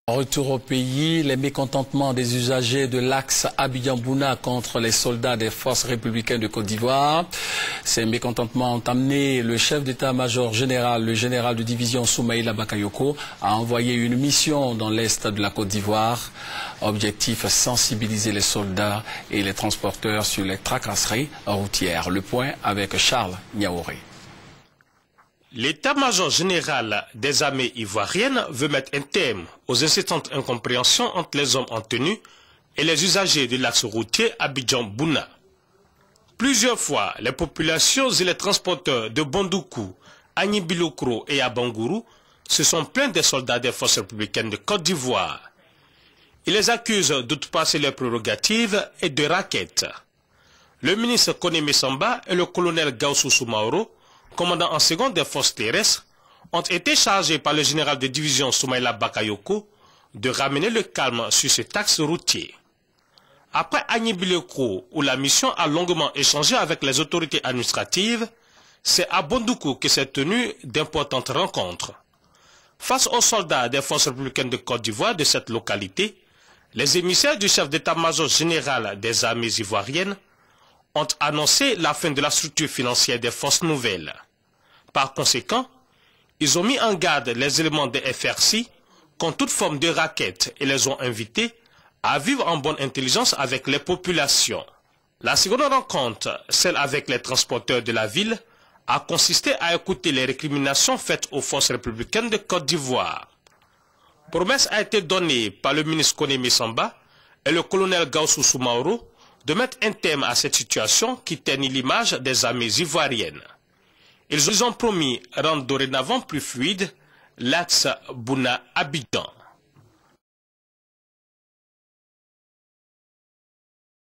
Retour au pays, les mécontentements des usagers de l'axe Abidjan-Bouna contre les soldats des forces républicaines de Côte d'Ivoire. Ces mécontentements ont amené le chef d'état-major général, le général de division Soumaïla Bakayoko, à envoyer une mission dans l'est de la Côte d'Ivoire. Objectif, sensibiliser les soldats et les transporteurs sur les tracasseries routières. Le point avec Charles Niaouré. L'état-major général des armées ivoiriennes veut mettre un terme aux insistantes incompréhensions entre les hommes en tenue et les usagers de l'axe routier Abidjan-Bouna. Plusieurs fois, les populations et les transporteurs de Bondoukou, Agnibilokro et Abangourou se sont plaints des soldats des forces républicaines de Côte d'Ivoire. Ils les accusent d'outrepasser leurs prérogatives et de raquettes. Le ministre Koné Samba et le colonel Gaussou Soumaoro, commandant en second des forces terrestres, ont été chargés par le général de division Soumaïla Bakayoko de ramener le calme sur cet axe routier. Après Agnibilokro, où la mission a longuement échangé avec les autorités administratives, c'est à Bondoukou que s'est tenue d'importantes rencontres. Face aux soldats des forces républicaines de Côte d'Ivoire de cette localité, les émissaires du chef d'état-major général des armées ivoiriennes ont annoncé la fin de la structure financière des forces nouvelles. Par conséquent, ils ont mis en garde les éléments des FRC contre toute forme de raquette et les ont invités à vivre en bonne intelligence avec les populations. La seconde rencontre, celle avec les transporteurs de la ville, a consisté à écouter les récriminations faites aux forces républicaines de Côte d'Ivoire. Promesse a été donnée par le ministre Koné Samba et le colonel Gaussou Soumaoro de mettre un terme à cette situation qui ternit l'image des armées ivoiriennes. Ils ont promis rendre dorénavant plus fluide l'axe Bouna-Abidjan.